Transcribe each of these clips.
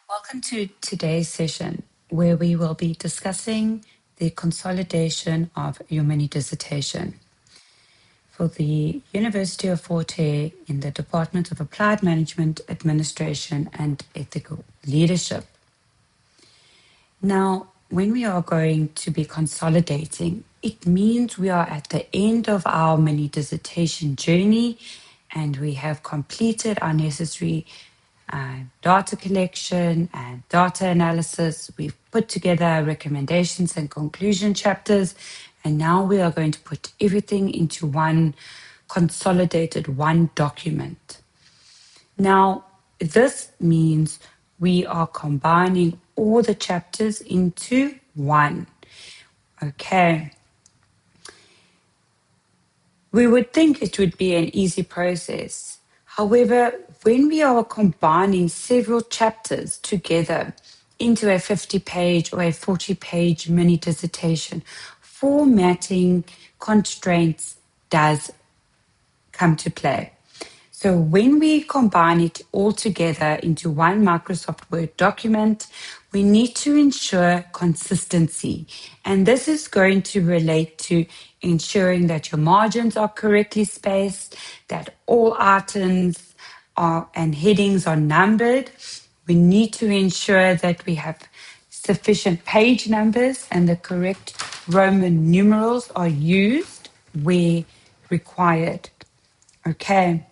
Welcome to today's session, where we will be discussing the consolidation of your mini-dissertation for the University of Forte in the Department of Applied Management, Administration and Ethical Leadership. Now, when we are going to be consolidating, it means we are at the end of our mini-dissertation journey and we have completed our necessary data collection and data analysis. We've put together recommendations and conclusion chapters, and now we are going to put everything into one consolidated one document. Now, this means we are combining all the chapters into one. Okay. We would think it would be an easy process. However, when we are combining several chapters together into a 50-page or a 40-page mini dissertation, formatting constraints does come to play. So when we combine it all together into one Microsoft Word document, we need to ensure consistency. And this is going to relate to ensuring that your margins are correctly spaced, that all items and headings are numbered. We need to ensure that we have sufficient page numbers and the correct Roman numerals are used where required. Okay.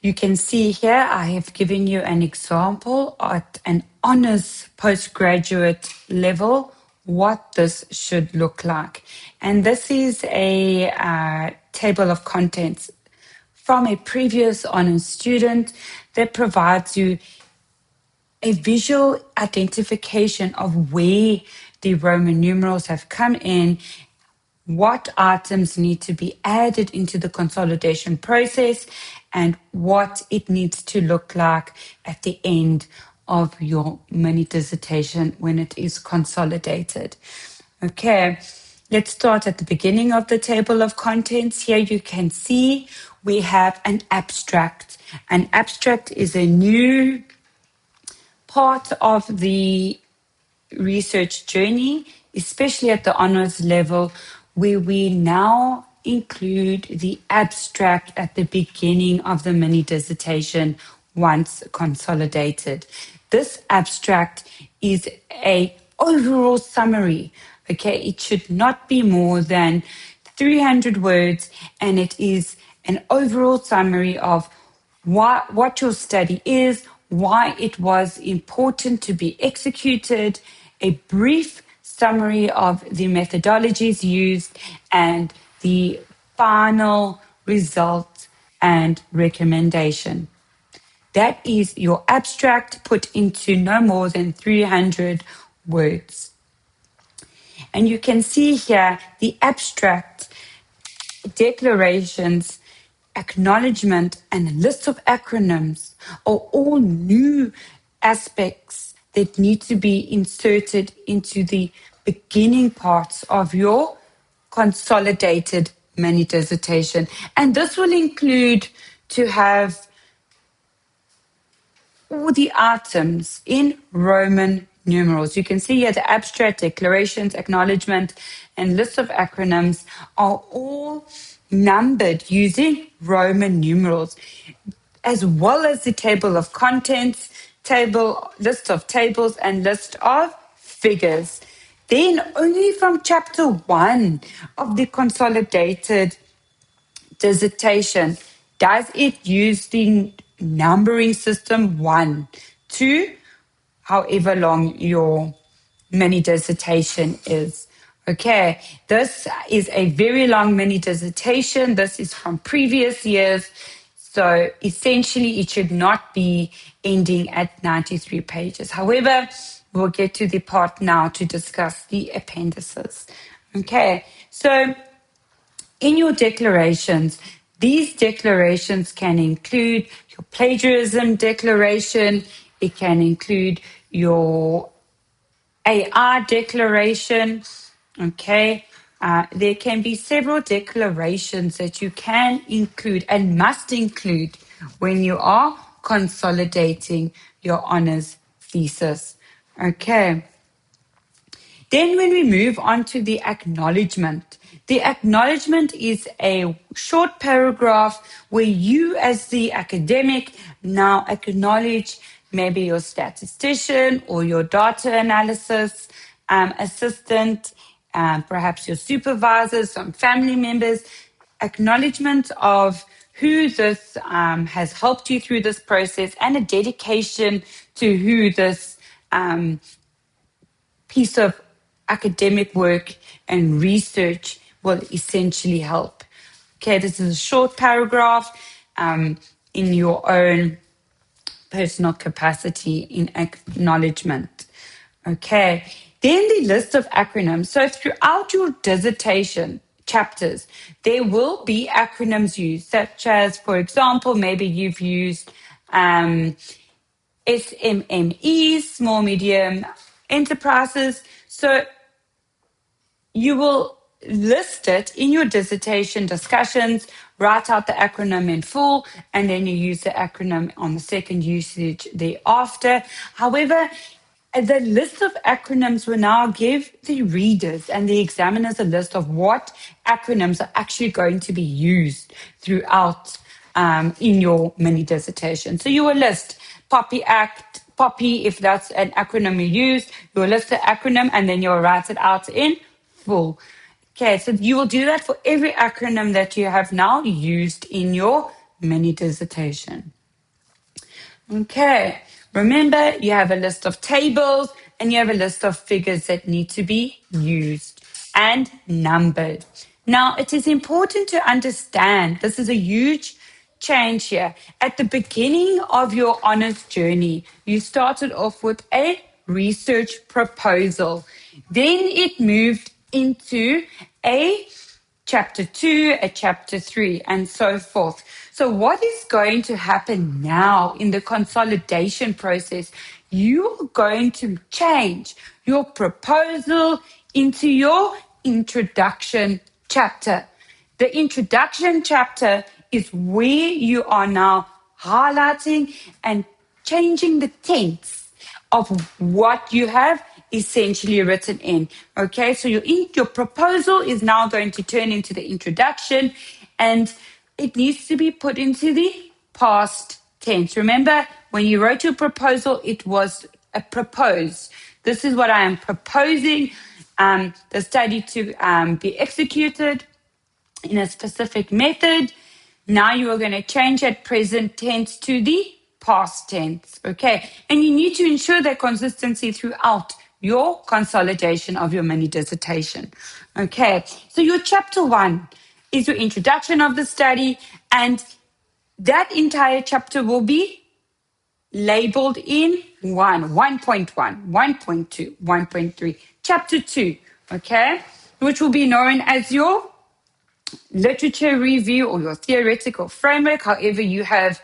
You can see here I have given you an example at an honors postgraduate level what this should look like. And this is a table of contents from a previous honors student that provides you a visual identification of where the Roman numerals have come in, what items need to be added into the consolidation process, and what it needs to look like at the end of your mini dissertation when it is consolidated. Okay, let's start at the beginning of the table of contents. Here you can see we have an abstract. An abstract is a new part of the research journey, especially at the honors level, where we now include the abstract at the beginning of the mini dissertation once consolidated. This abstract is a overall summary. Okay, it should not be more than 300 words, and it is an overall summary of what your study is, why it was important to be executed, a brief summary of the methodologies used, and the final result and recommendation. That is your abstract put into no more than 300 words. And you can see here the abstract declarations, acknowledgement, and a list of acronyms are all new aspects that need to be inserted into the beginning parts of your consolidated mini dissertation. And this will include to have all the items in Roman numerals. You can see here the abstract, declarations, acknowledgement, and list of acronyms are all numbered using Roman numerals, as well as the table of contents, list of tables, and list of figures. Then only from chapter 1 of the consolidated dissertation does it use the numbering system 1 to however long your mini dissertation is. Okay, this is a very long mini dissertation. This is from previous years. So essentially, it should not be ending at 93 pages. However, we'll get to the part now to discuss the appendices. Okay, so in your declarations, these declarations can include your plagiarism declaration. It can include your AR declaration. Okay. There can be several declarations that you can include and must include when you are consolidating your honors thesis. Okay. Then when we move on to the acknowledgement is a short paragraph where you as the academic now acknowledge maybe your statistician or your data analysis assistant, perhaps your supervisors, some family members, acknowledgement of who this has helped you through this process and a dedication to who this piece of academic work and research will essentially help. Okay, this is a short paragraph in your own personal capacity in acknowledgement. Okay, then the list of acronyms. So throughout your dissertation chapters, there will be acronyms used, such as, for example, maybe you've used SMMEs, small medium enterprises. So you will list it in your dissertation discussions, write out the acronym in full, and then you use the acronym on the second usage thereafter. However, the list of acronyms will now give the readers and the examiners a list of what acronyms are actually going to be used throughout in your mini dissertation. So you will list POPPY, if that's an acronym you use, you'll list the acronym and then you'll write it out in full. Okay, so you will do that for every acronym that you have now used in your mini dissertation. Okay, remember you have a list of tables and you have a list of figures that need to be used and numbered. Now, it is important to understand this is a huge change here. At the beginning of your honors journey, you started off with a research proposal. Then it moved into a chapter 2, a chapter 3, and so forth. So what is going to happen now in the consolidation process? You're going to change your proposal into your introduction chapter. The introduction chapter is where you are now highlighting and changing the tense of what you have essentially written in. Okay, so your proposal is now going to turn into the introduction and it needs to be put into the past tense. Remember, when you wrote your proposal, it was a propose. This is what I am proposing the study to be executed in a specific method. Now you are going to change that present tense to the past tense, okay? And you need to ensure that consistency throughout your consolidation of your mini dissertation, okay? So your chapter 1 is your introduction of the study, and that entire chapter will be labeled in 1.1, 1.2, 1.3, chapter 2, okay? Which will be known as your literature review or your theoretical framework, however you have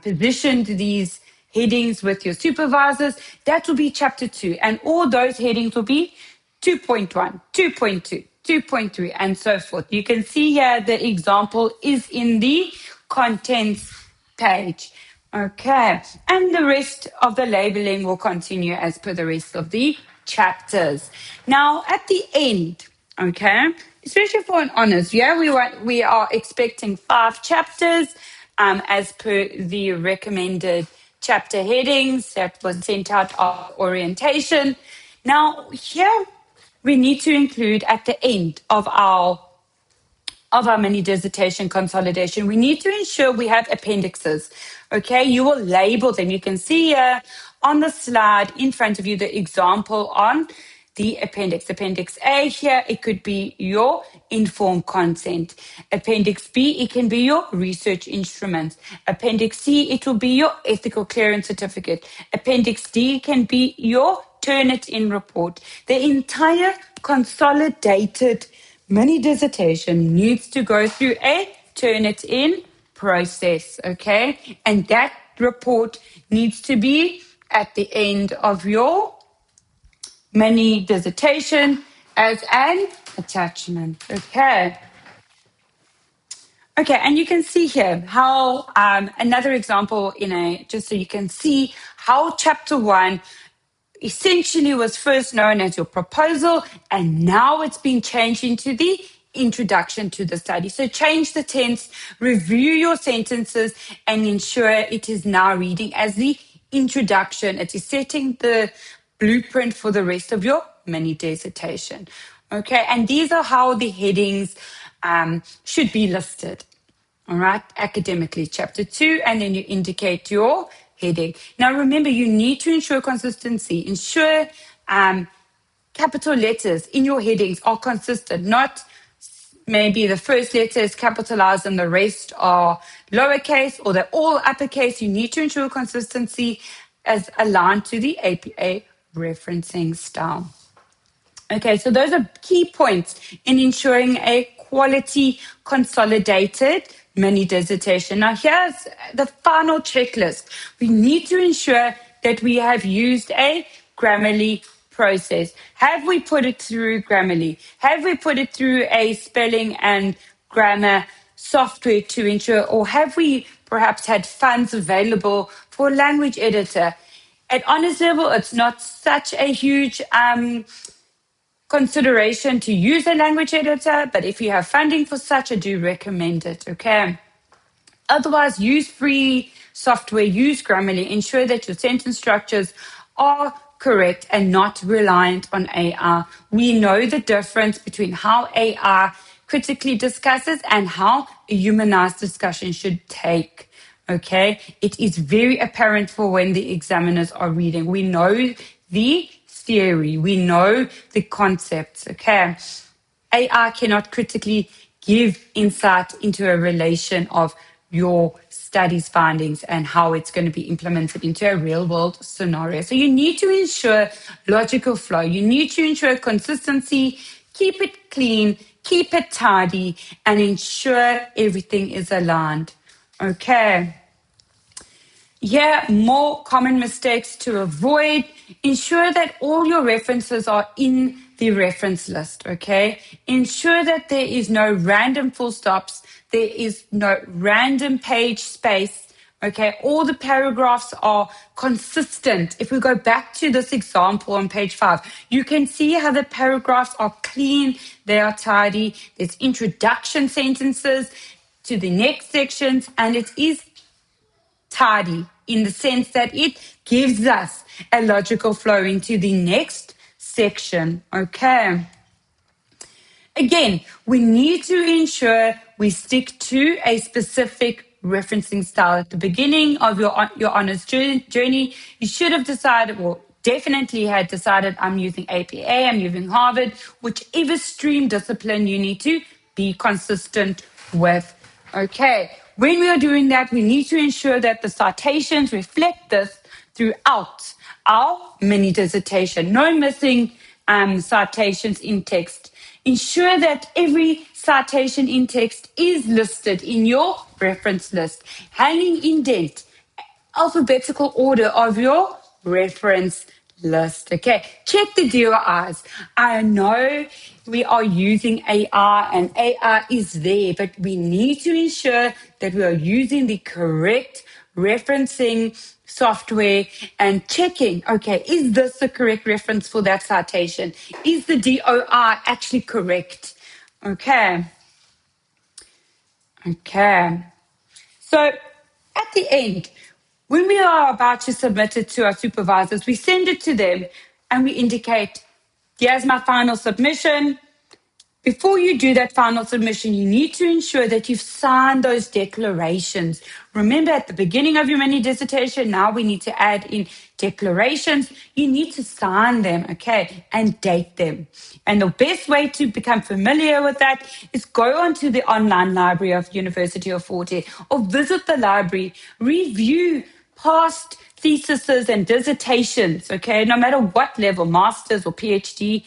positioned these headings with your supervisors, that will be chapter 2. And all those headings will be 2.1, 2.2, 2.3, and so forth. You can see here the example is in the contents page. Okay, and the rest of the labeling will continue as per the rest of the chapters. Now, at the end, okay, especially for an honors, yeah, we are expecting 5 chapters as per the recommended chapter headings that was sent out of orientation. Now, here we need to include at the end of our mini dissertation consolidation, we need to ensure we have appendixes. Okay, you will label them. You can see here on the slide in front of you the example on the appendix. Appendix A here, it could be your informed consent. Appendix B, it can be your research instruments. Appendix C, it will be your ethical clearance certificate. Appendix D can be your Turnitin report. The entire consolidated mini dissertation needs to go through a Turnitin process, okay? And that report needs to be at the end of your mini dissertation as an attachment, okay? Okay, and you can see here how another example just so you can see how chapter 1 essentially was first known as your proposal, and now it's been changed into the introduction to the study. So change the tense, review your sentences, and ensure it is now reading as the introduction. It is setting the blueprint for the rest of your mini dissertation. Okay, and these are how the headings should be listed. All right, academically, chapter 2, and then you indicate your heading. Now, remember, you need to ensure consistency. Ensure capital letters in your headings are consistent, not maybe the first letter is capitalized and the rest are lowercase or they're all uppercase. You need to ensure consistency as aligned to the APA referencing style. Okay, so those are key points in ensuring a quality consolidated mini dissertation. Now, here's the final checklist. We need to ensure that we have used a Grammarly process. Have we put it through Grammarly? Have we put it through a spelling and grammar software to ensure, or have we perhaps had funds available for a language editor? At honors level, it's not such a huge consideration to use a language editor, but if you have funding for such, I do recommend it, okay? Otherwise, use free software, use Grammarly, ensure that your sentence structures are correct and not reliant on AI. We know the difference between how AI critically discusses and how a humanized discussion should take. Okay, it is very apparent for when the examiners are reading. We know the theory, we know the concepts. Okay, AI cannot critically give insight into a relation of your studies findings and how it's going to be implemented into a real world scenario. So you need to ensure logical flow. You need to ensure consistency, keep it clean, keep it tidy, and ensure everything is aligned. Okay. Yeah, more common mistakes to avoid. Ensure that all your references are in the reference list, okay? Ensure that there is no random full stops. There is no random page space, okay? All the paragraphs are consistent. If we go back to this example on page 5, you can see how the paragraphs are clean. They are tidy. There's introduction sentences to the next sections, and it is tidy in the sense that it gives us a logical flow into the next section. Okay. Again, we need to ensure we stick to a specific referencing style. At the beginning of your honors journey, you should have decided, well, definitely had decided, I'm using APA, I'm using Harvard, whichever stream discipline you need to be consistent with. Okay, when we are doing that, we need to ensure that the citations reflect this throughout our mini dissertation. No missing citations in text. Ensure that every citation in text is listed in your reference list, hanging indent, alphabetical order of your reference list. Okay, check the DOIs. I know we are using AI and AI is there, but we need to ensure that we are using the correct referencing software and checking, okay, is this the correct reference for that citation? Is the DOI actually correct? Okay. Okay. So at the end, when we are about to submit it to our supervisors, we send it to them and we indicate, here's my final submission. Before you do that final submission, you need to ensure that you've signed those declarations. Remember, at the beginning of your mini dissertation, now we need to add in declarations. You need to sign them, okay, and date them. And the best way to become familiar with that is go onto the online library of University of Fort Hare or visit the library, review past theses and dissertations, okay, no matter what level, master's or PhD.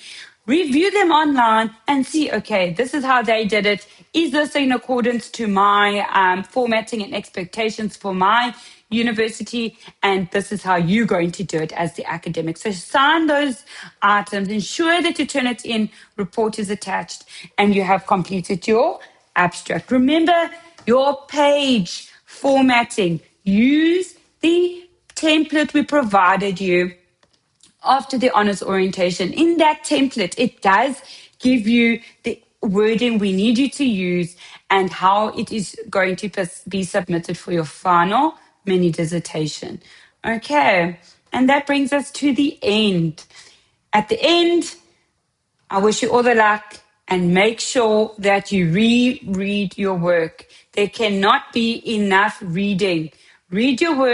Review them online and see, okay, this is how they did it. Is this in accordance to my formatting and expectations for my university? And this is how you're going to do it as the academic. So sign those items, ensure that you turn it in, report is attached, and you have completed your abstract. Remember, your page formatting. Use the template we provided you after the honors orientation. In that template, it does give you the wording we need you to use and how it is going to be submitted for your final mini dissertation. Okay, and that brings us to the end. At the end, I wish you all the luck and make sure that you reread your work. There cannot be enough reading. Read your work.